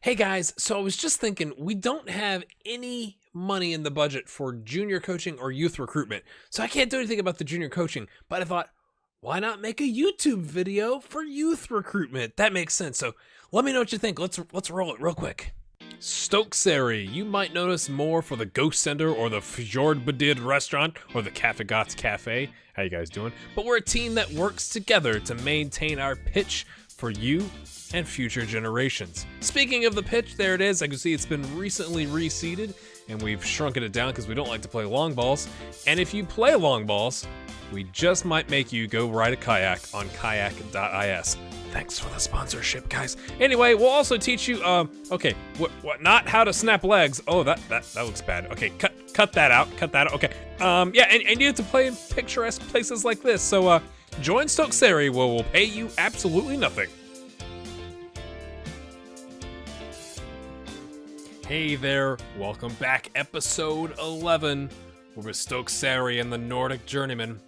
Hey guys, so I was just thinking we don't have any money in the budget for junior coaching or youth recruitment. So I can't do anything about the junior coaching, but I thought, why not make a YouTube video for youth recruitment? That makes sense. So let me know what you think. Let's roll it real quick. Stokkseyri, you might notice more for the Ghost Center or the Fjordbedid restaurant or the Kaffegats Cafe. How you guys doing? But we're a team that works together to maintain our pitch for you and future generations. Speaking of the pitch, there it is. I can see it's been recently reseeded and we've shrunken it down because we don't like to play long balls. And if you play long balls, we just might make you go ride a kayak on kayak.is. Thanks for the sponsorship, guys. Anyway, we'll also teach you, okay, what, not how to snap legs. Oh, that looks bad. Okay, cut that out, okay. Yeah, and you have to play in picturesque places like this. So, join Stokkseyri where we'll pay you absolutely nothing. Hey there, welcome back, episode 11. We're with Stokkseyri and the Nordic Journeyman.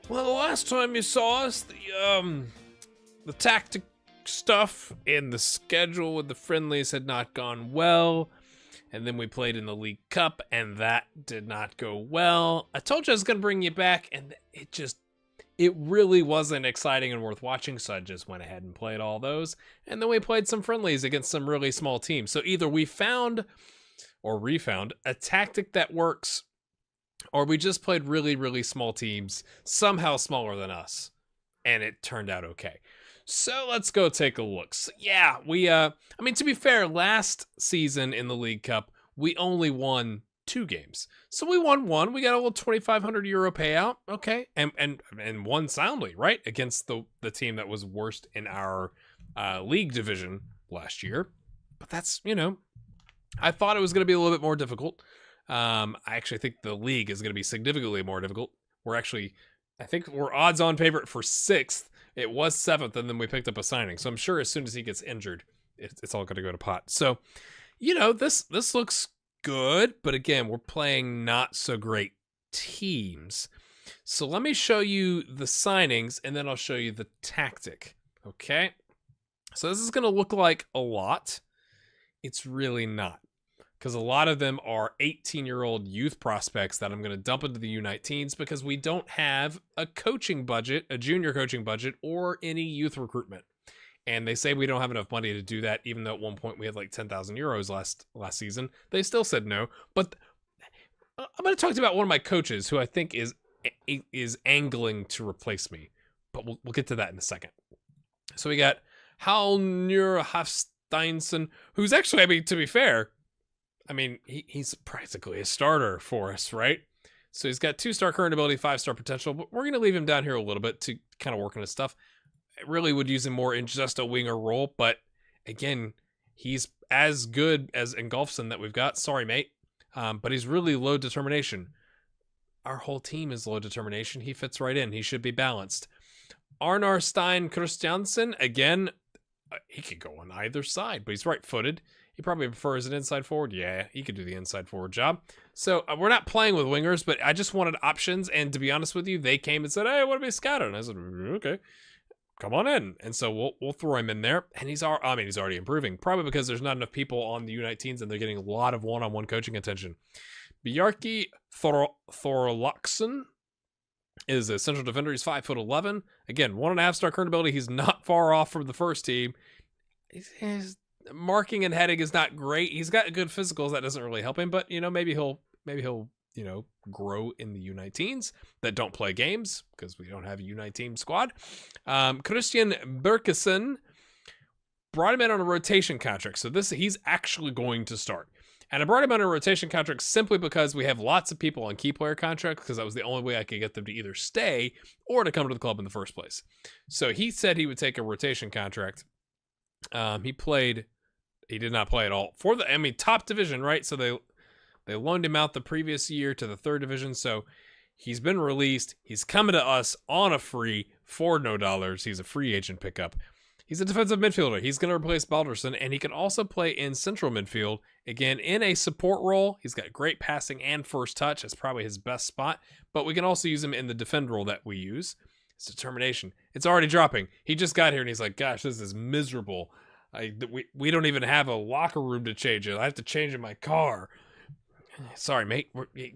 Well, the last time you saw us, the tactic stuff and the schedule with the friendlies had not gone well. And then we played in the League Cup, and that did not go well. I told you I was going to bring you back, and it really wasn't exciting and worth watching, so I just went ahead and played all those. And then we played some friendlies against some really small teams. So either we found or refound a tactic that works, or we just played really, really small teams, somehow smaller than us, and it turned out okay. So let's go take a look. So yeah, to be fair, last season in the League Cup, we only won 2 games. So we won one. We got a little 2,500 euro payout. Okay. And won soundly, right? Against the team that was worst in our league division last year. But that's, I thought it was going to be a little bit more difficult. I actually think the league is going to be significantly more difficult. I think we're odds on favorite for 6th. It was 7th, and then we picked up a signing. So I'm sure as soon as he gets injured, it's all going to go to pot. So, this looks good, but again, we're playing not so great teams. So let me show you the signings, and then I'll show you the tactic. Okay? So this is going to look like a lot. It's really not. Because a lot of them are 18-year-old youth prospects that I'm going to dump into the U19s because we don't have a coaching budget, a junior coaching budget, or any youth recruitment. And they say we don't have enough money to do that, even though at one point we had like 10,000 euros last season. They still said no. But I'm going to talk to you about one of my coaches who I think is angling to replace me. But we'll get to that in a second. So we got Halnur Hafsteinson, who's actually, to be fair, he's practically a starter for us, right? So he's got 2-star current ability, 5-star potential, but we're going to leave him down here a little bit to kind of work on his stuff. I really would use him more in just a winger role, but again, he's as good as Gunnarsson that we've got. Sorry, mate. But he's really low determination. Our whole team is low determination. He fits right in. He should be balanced. Arnar Stein Christiansen, again, he could go on either side, but he's right-footed. He probably prefers an inside forward. Yeah, he could do the inside forward job. So we're not playing with wingers, but I just wanted options. And to be honest with you, they came and said, "Hey, I want to be scouted." And I said, "Okay, come on in." And so we'll throw him in there. And he's already improving, probably because there's not enough people on the U19s and they're getting a lot of one-on-one coaching attention. Bjarki Thorlaksson is a central defender. He's 5'11". Again, 1.5-star current ability. He's not far off from the first team. His marking and heading is not great. He's got good physicals. That doesn't really help him, but maybe he'll grow in the U19s that don't play games because we don't have a U19 squad. Christian Berkeson brought him in on a rotation contract. So he's actually going to start. And I brought him on a rotation contract simply because we have lots of people on key player contracts because that was the only way I could get them to either stay or to come to the club in the first place. So he said he would take a rotation contract. He did not play at all for the top division, right? So they loaned him out the previous year to the 3rd division. So he's been released. He's coming to us on a free for no dollars. He's a free agent pickup. He's a defensive midfielder. He's going to replace Baldursson, and he can also play in central midfield, again, in a support role. He's got great passing and first touch. That's probably his best spot, but we can also use him in the defend role that we use. His determination. It's already dropping. He just got here, and he's like, gosh, this is miserable. We don't even have a locker room to change it. I have to change in my car. Sorry, mate.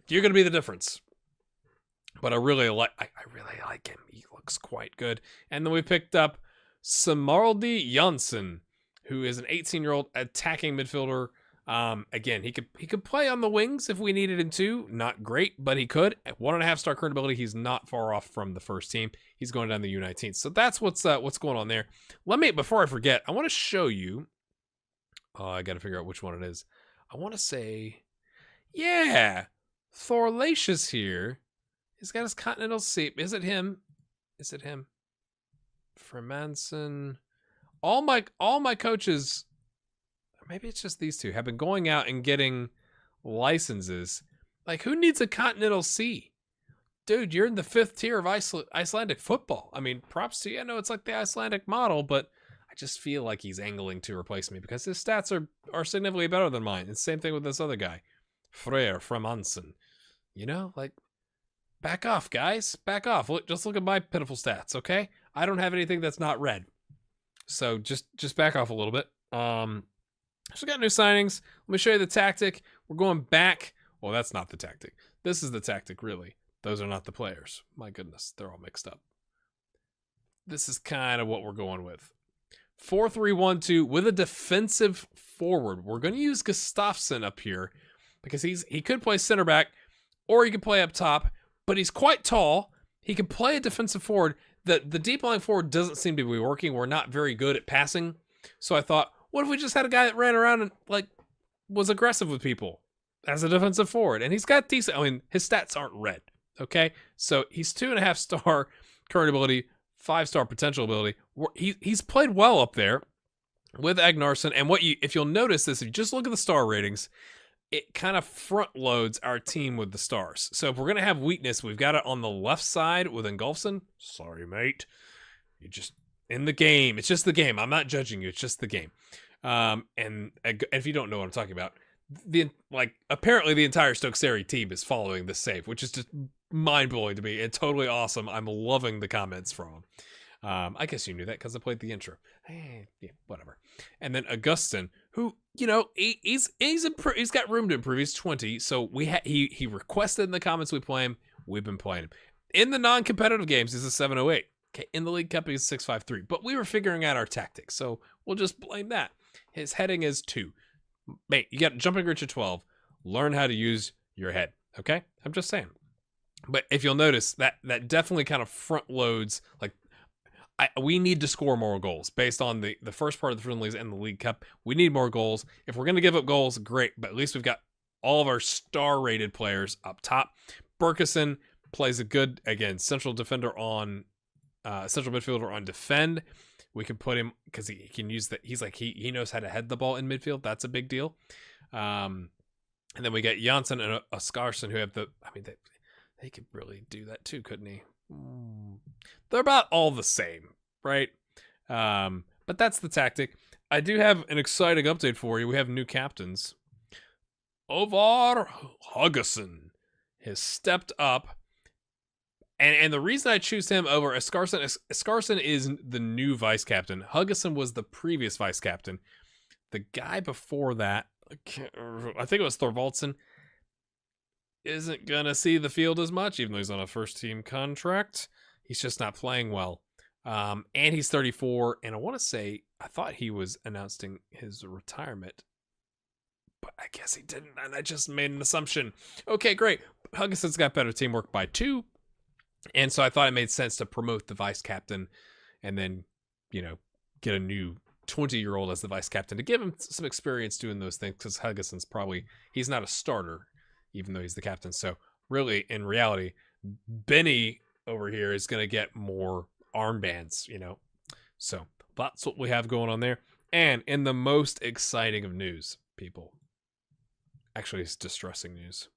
You're going to be the difference. But I really like him. He looks quite good. And then we picked up Samaraldi Jansson, who is an 18-year-old attacking midfielder. Again, he could play on the wings if we needed him to. Not great, but he could. At 1.5 star current ability, he's not far off from the first team. He's going down the U19. So that's what's going on there. Before I forget, I want to show you. Oh, I got to figure out which one it is. I want to say, yeah, Thorlacious here. He's got his Continental Seat. Is it him? Fremanson. All my coaches, maybe it's just these two, have been going out and getting licenses. Like, who needs a Continental C? Dude, you're in the 5th tier of Icelandic football. I mean, props to you. I know it's like the Icelandic model, but I just feel like he's angling to replace me because his stats are significantly better than mine. And same thing with this other guy, Freyr Fremanson. You know, like, back off, guys. Back off. Just look at my pitiful stats, okay? I don't have anything that's not red. So just back off a little bit. So we got new signings. Let me show you the tactic. We're going back. Well, that's not the tactic. This is the tactic, really. Those are not the players. My goodness, they're all mixed up. This is kind of what we're going with. 4-3-1-2 with a defensive forward. We're going to use Gustafsson up here because he could play center back or he could play up top, but he's quite tall. He can play a defensive forward. The deep lying forward doesn't seem to be working. We're not very good at passing. So I thought, what if we just had a guy that ran around and like was aggressive with people as a defensive forward? And he's got decent, I mean, his stats aren't red. Okay. So he's 2.5 star current ability, 5 star potential ability. He's played well up there with Gunnarsson. And if you'll notice this, if you just look at the star ratings, it kind of front loads our team with the stars. So if we're going to have weakness, we've got it on the left side with Ingolfsson. Sorry, mate. You're just in the game. It's just the game. I'm not judging you. It's just the game. And if you don't know what I'm talking about, apparently the entire Stokkseyri team is following this save, which is just mind-blowing to me and totally awesome. I'm loving the comments from him. I guess you knew that because I played the intro. Yeah, whatever. And then Augustin, who, you know, he's got room to improve. He's 20, so he requested in the comments we play him. We've been playing him. In the non-competitive games, he's a 708. Okay, in the League Cup, he's 653. But we were figuring out our tactics, so we'll just blame that. His heading is 2. Mate, you got jumping reach of 12. Learn how to use your head, okay? I'm just saying. But if you'll notice, that definitely kind of front loads, like, we need to score more goals based on the first part of the friendlies and the League Cup. We need more goals. If we're going to give up goals, great. But at least we've got all of our star-rated players up top. Berkesson plays a good, again, central midfielder on defend. We can put him because he can use that. He's like he knows how to head the ball in midfield. That's a big deal. And then we got Jansson and Oskarsson who have they could really do that too, couldn't he? They're about all the same, right? But that's the tactic. I do have an exciting update for you. We have new captains. Ovar Huggesson has stepped up. And the reason I choose him over Oskarsson is the new vice captain. Huggesson was the previous vice captain. The guy before that, I think it was Thorvaldsson, isn't going to see the field as much, even though he's on a first-team contract. He's just not playing well. And he's 34, and I want to say, I thought he was announcing his retirement, but I guess he didn't, and I just made an assumption. Okay, great. Huggesson's got better teamwork by 2, and so I thought it made sense to promote the vice captain and then, you know, get a new 20-year-old as the vice captain to give him some experience doing those things, because Huggesson's he's not a starter, even though he's the captain. So really, in reality, Benny over here is going to get more armbands, you know. So that's what we have going on there. And in the most exciting of news, people, actually it's distressing news.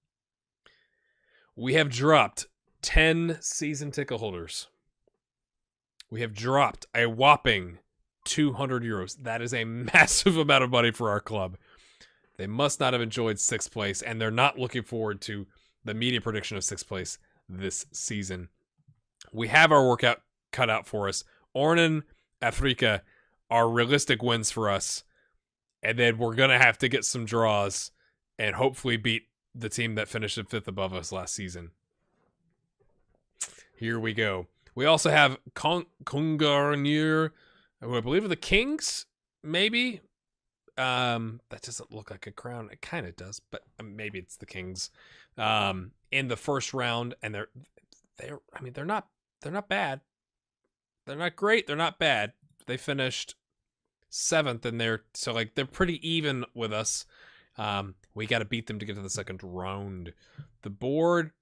We have dropped 10 season ticket holders. We have dropped a whopping 200 euros. That is a massive amount of money for our club. They must not have enjoyed 6th place, and they're not looking forward to the media prediction of 6th place this season. We have our workout cut out for us. Ornan Afrika are realistic wins for us. And then we're going to have to get some draws and hopefully beat the team that finished 5th above us last season. Here we go. We also have Gunnarsson, who I believe are the Kings, maybe. That doesn't look like a crown. It kind of does, but maybe it's the Kings. In the first round, and they're not bad. They're not great. They're not bad. They finished 7th in there, so like they're pretty even with us. We got to beat them to get to the second round. The board,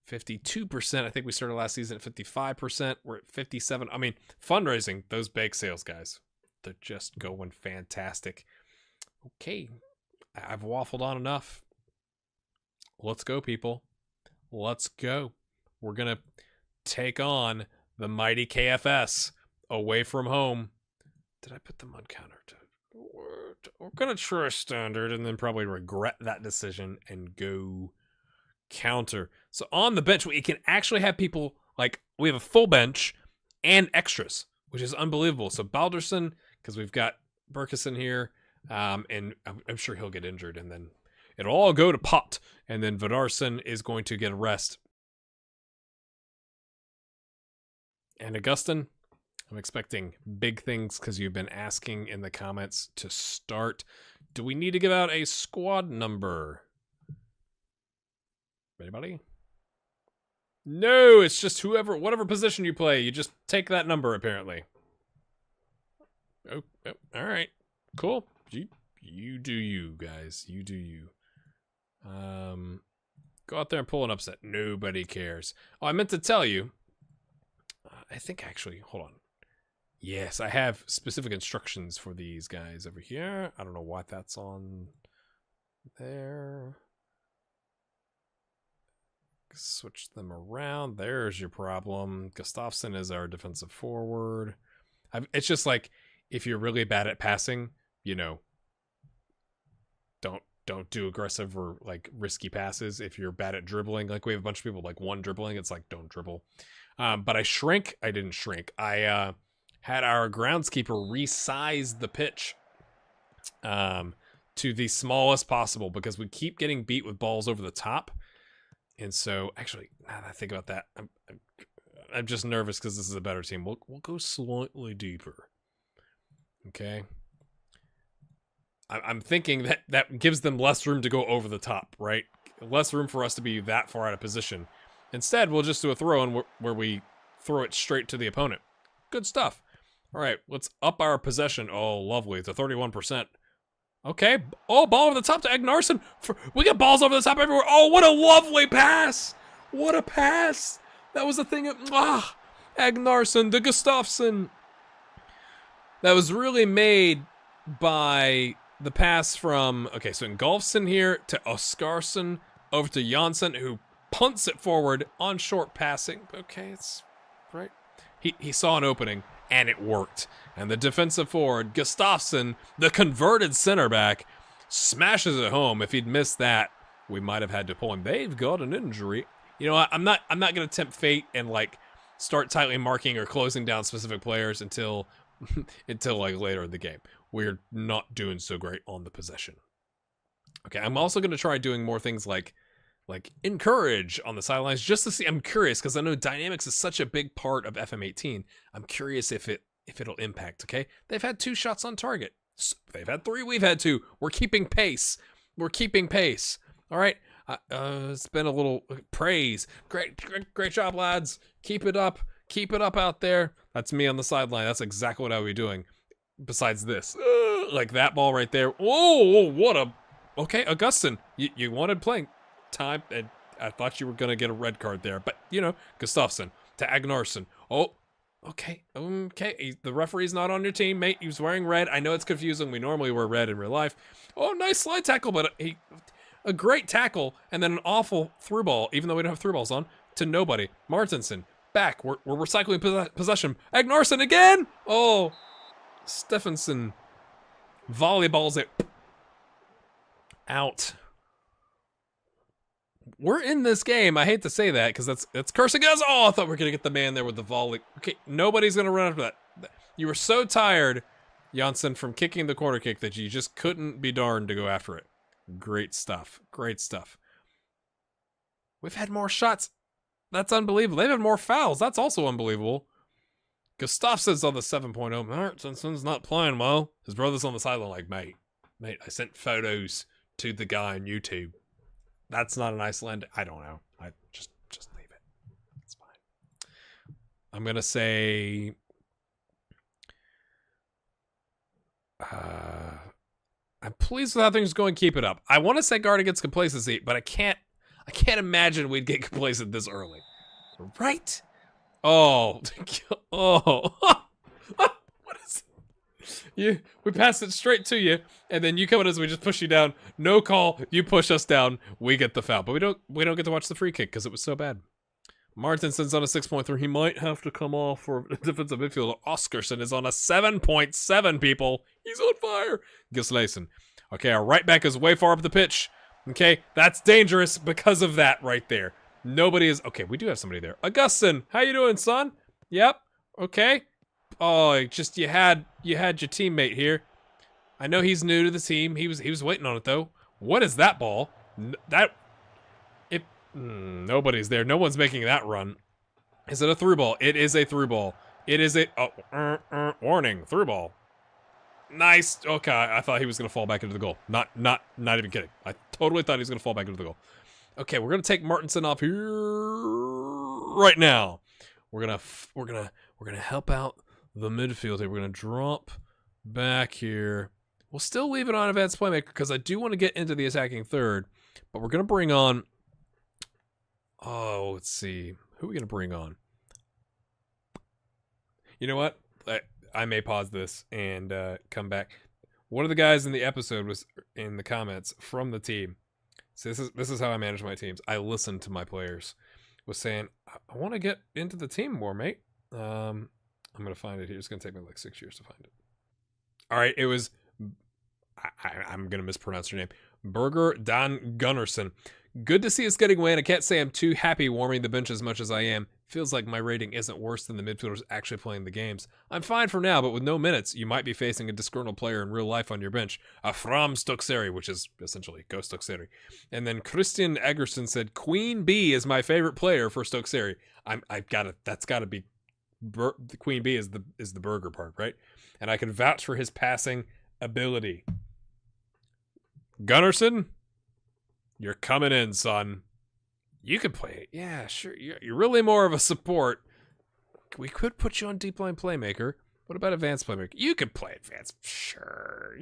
52%. I think we started last season at 55%. We're at 57. I mean, fundraising, those bake sales guys, they're just going fantastic. Okay, I've waffled on enough. Let's go, people. Let's go. We're gonna take on the mighty KFS away from home. Did I put them on counter? We're gonna try standard and then probably regret that decision and go counter. So on the bench, we can actually have people, like, we have a full bench and extras, which is unbelievable. So Baldursson, because we've got Berkesson here, and I'm sure he'll get injured, and then it'll all go to pot, and then Vidarsson is going to get a rest. And Augustin, I'm expecting big things because you've been asking in the comments to start. Do we need to give out a squad number? Anybody? No, it's just whatever position you play, you just take that number, apparently. Oh, all right. Cool. You do you, guys. You do you. Go out there and pull an upset. Nobody cares. Oh, I meant to tell you. I think actually, hold on. Yes, I have specific instructions for these guys over here. I don't know why that's on there. Switch them around. There's your problem. Gustafsson is our defensive forward. It's just like, if you're really bad at passing, you know, don't do aggressive or like risky passes. If you're bad at dribbling, like we have a bunch of people like one dribbling, it's like don't dribble. But I didn't shrink. I had our groundskeeper resize the pitch to the smallest possible because we keep getting beat with balls over the top. And so, actually, now that I think about that, I'm just nervous because this is a better team. We'll go slightly deeper. Okay. I'm thinking that gives them less room to go over the top, right? Less room for us to be that far out of position. Instead, we'll just do a throw-in where we throw it straight to the opponent. Good stuff. All right, let's up our possession. Oh, lovely. To 31%. Okay. Oh, ball over the top to Gunnarsson. We got balls over the top everywhere. Oh, what a lovely pass. What a pass. That was the thing. Gunnarsson to Gustafsson. That was really made by the pass from, okay, so Ingolfsson here to Oskarsson over to Jansson, who punts it forward on short passing. Okay, it's right. He saw an opening, and it worked. And the defensive forward, Gustafsson, the converted center back, smashes it home. If he'd missed that, we might have had to pull him. They've got an injury. You know what? I'm not going to tempt fate and like start tightly marking or closing down specific players until like later in the game. We're not doing so great on the possession. Okay, I'm also going to try doing more things like encourage on the sidelines just to see. I'm curious because I know dynamics is such a big part of FM18. I'm curious if it'll impact. Okay, they've had 2 shots on target. They've had 3. We've had 2. We're keeping pace. All right. It's been a little praise. Great job, lads. Keep it up. Keep it up out there. That's me on the sideline. That's exactly what I would be doing. Besides this, like that ball right there. Whoa, what a. Okay, Augustin, you wanted playing time, and I thought you were gonna get a red card there, but you know, Gustafsson to Gunnarsson. Oh, okay. The referee's not on your team, mate. He was wearing red. I know it's confusing. We normally wear red in real life. Oh, nice slide tackle, but a great tackle, and then an awful through ball, even though we don't have through balls on, to nobody. Martinson back. We're recycling possession. Gunnarsson again. Oh, Stephenson volleyballs it out. We're in this game. I hate to say that because that's cursing us. Oh, I thought we were gonna get the man there with the volley. Okay, nobody's gonna run after that. You were so tired Jansson from kicking the corner kick that you just couldn't be darned to go after it. Great stuff. Great stuff. We've had more shots. That's unbelievable. They've had more fouls. That's also unbelievable. Gustafsson's on the 7.0. Martinson's not playing well. His brother's on the sideline like, mate, I sent photos to the guy on YouTube. That's not an Icelandic. I don't know. I just leave it. It's fine. I'm gonna say I'm pleased with how things are going. Keep it up. I want to say guard against complacency, but I can't imagine we'd get complacent this early. Right? Oh. Oh. What is it? We pass it straight to you, and then you come at us, we just push you down. No call, you push us down, we get the foul. But we don't get to watch the free kick because it was so bad. Martinson's on a 6.3. He might have to come off for defensive midfielder. Oskarsson is on a 7.7, people. He's on fire. Gislason. Okay, our right back is way far up the pitch. Okay, that's dangerous because of that right there. Nobody is... Okay, we do have somebody there. Augustin, how you doing, son? Yep. Okay. Oh, just you had your teammate here. I know he's new to the team. He was waiting on it, though. What is that ball? Nobody's there. No one's making that run. Is it a through ball? It is a through ball. It is a... warning. Through ball. Nice. Okay, I thought he was going to fall back into the goal. Not even kidding. I totally thought he was going to fall back into the goal. Okay, we're going to take Martinson off here right now. We're going to help out the midfield here. We're going to drop back here. We'll still leave it on advanced playmaker because I do want to get into the attacking third, but we're going to bring on... Oh, let's see. Who are we going to bring on? You know what? I may pause this and come back. One of the guys in the episode was in the comments from the team. So this is how I manage my teams. I listen to my players. Was saying, I want to get into the team more, mate. I'm going to find it here. It's going to take me like 6 years to find it. All right, it was... I'm going to mispronounce your name. Berger Dan Gunnarsson. Good to see us getting away, and I can't say I'm too happy warming the bench as much as I am. Feels like my rating isn't worse than the midfielders actually playing the games. I'm fine for now, but with no minutes, you might be facing a disgruntled player in real life on your bench. From Stokkseyri, which is essentially Go Stokkseyri. And then Christian Eggerson said, Queen Bee is my favorite player for Stokkseyri. I've got it. That's got to be... The Queen Bee is the burger part, right? And I can vouch for his passing ability. Gunnarsson, you're coming in, son. You can play it. Yeah, sure. You're really more of a support. We could put you on deep line playmaker. What about advanced playmaker? You could play advanced. Sure.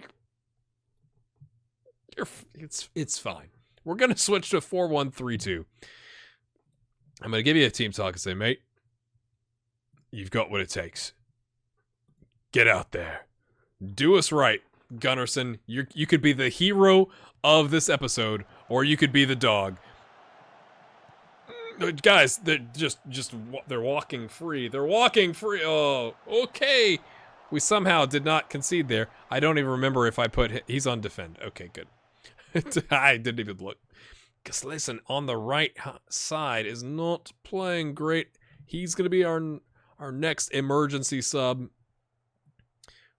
It's fine. We're going to switch to 4-1-3-2. I'm going to give you a team talk and say, mate, you've got what it takes. Get out there. Do us right. Gunnarsson, you could be the hero of this episode, or you could be the dog. Guys, they're walking free. They're walking free. Oh, okay. We somehow did not concede there. I don't even remember if I put... He's on defend. Okay, good. I didn't even look. Gislason on the right side is not playing great. He's going to be our next emergency sub.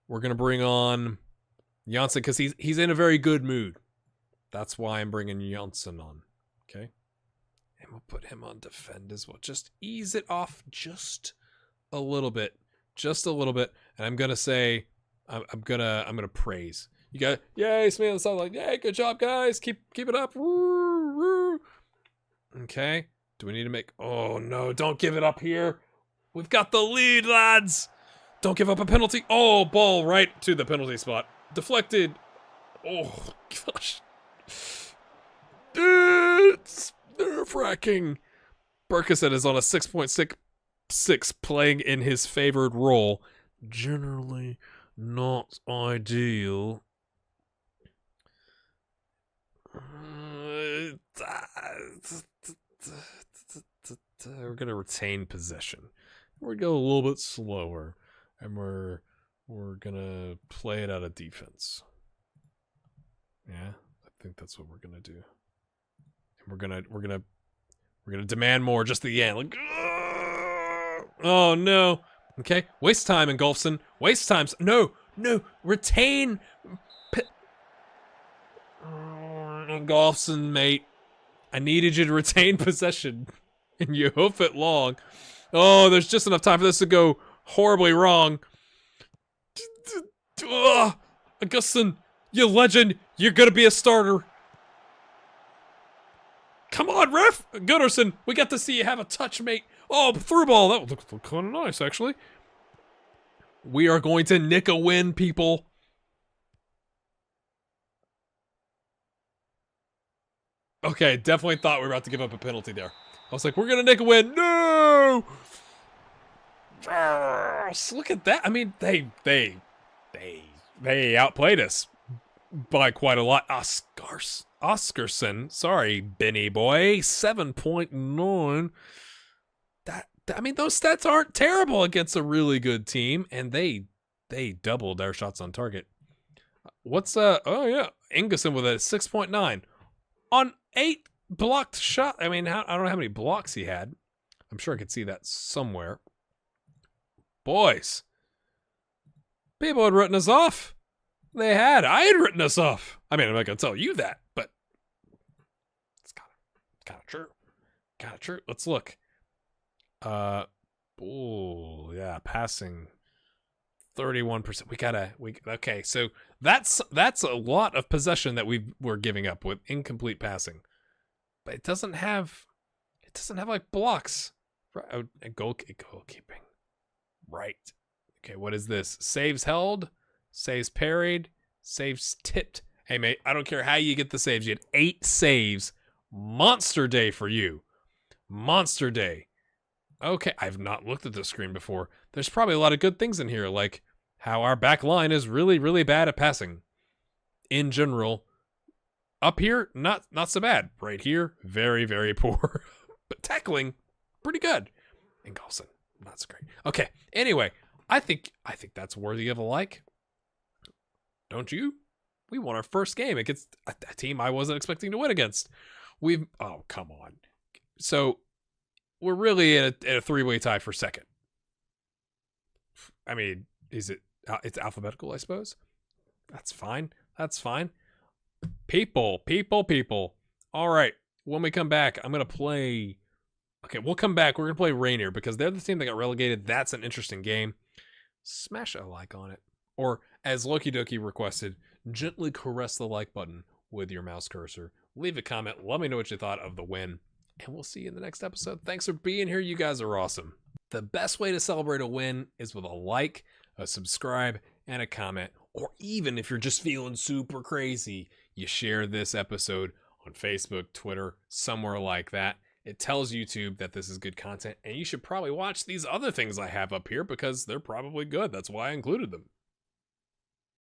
We're going to bring on... Jansson, because he's in a very good mood. That's why I'm bringing Jansson on. Okay? And we'll put him on defend as well. Just ease it off just a little bit. Just a little bit. And I'm going to say, I'm gonna praise. You got, yay, Smee on the side, like, yay, good job, guys. Keep it up. Woo, woo. Okay? Do we need to make... Oh, no, don't give it up here. We've got the lead, lads. Don't give up a penalty. Oh, ball right to the penalty spot. Deflected. Oh, gosh. It's nerve-wracking. Berkesen is on a 6.66, playing in his favored role. Generally not ideal. We're going to retain possession. We're going to go a little bit slower. And we're gonna play it out of defense. Yeah, I think that's what we're gonna do. And we're gonna demand more just at the end. Like, oh no. Okay, waste time, Ingolfsson. Waste time. No, No, retain. Gunnarsson, mate. I needed you to retain possession, and you hoof it long. Oh, there's just enough time for this to go horribly wrong. Gunnarsson, you legend. You're gonna be a starter. Come on, ref! Gunnarsson, we got to see you have a touch, mate. Oh, through ball. That looked kind of nice, actually. We are going to nick a win, people. Okay, definitely thought we were about to give up a penalty there. I was like, we're going to nick a win. No! Look at that. I mean, they outplayed us by quite a lot. Oskarsson, sorry, Benny boy, 7.9. I mean, those stats aren't terrible against a really good team, and they doubled their shots on target. What's oh yeah, Gunnarsson with a 6.9 on 8 blocked shot. I mean, I don't know how many blocks he had. I'm sure I could see that somewhere. Boys, people had written us off. They had. I had written us off. I mean, I'm not gonna tell you that, but it's kind of true. Kind of true. Let's look. Oh yeah, passing 31%. Okay, so that's a lot of possession that we're giving up with incomplete passing, but it doesn't have like blocks. Right, goalkeeping. Right. Okay, what is this? Saves held, saves parried, saves tipped. Hey mate, I don't care how you get the saves. You had 8 saves. Monster day for you. Monster day. Okay, I've not looked at this screen before. There's probably a lot of good things in here, like how our back line is really, really bad at passing. In general, up here, not so bad. Right here, very, very poor. But tackling, pretty good. And Gunnarsson, not so great. Okay, anyway, I think that's worthy of a like. Don't you? We won our first game against a team I wasn't expecting to win against. Oh, come on. So we're really in a 3-way tie for second. I mean, it's alphabetical, I suppose. That's fine. That's fine. People. All right. When we come back, I'm going to play... Okay, we'll come back. We're going to play Rainier because they're the team that got relegated. That's an interesting game. Smash a like on it. Or, as Loki Doki requested, gently caress the like button with your mouse cursor. Leave a comment. Let me know what you thought of the win. And we'll see you in the next episode. Thanks for being here. You guys are awesome. The best way to celebrate a win is with a like, a subscribe, and a comment. Or even if you're just feeling super crazy, you share this episode on Facebook, Twitter, somewhere like that. It tells YouTube that this is good content, and you should probably watch these other things I have up here because they're probably good. That's why I included them.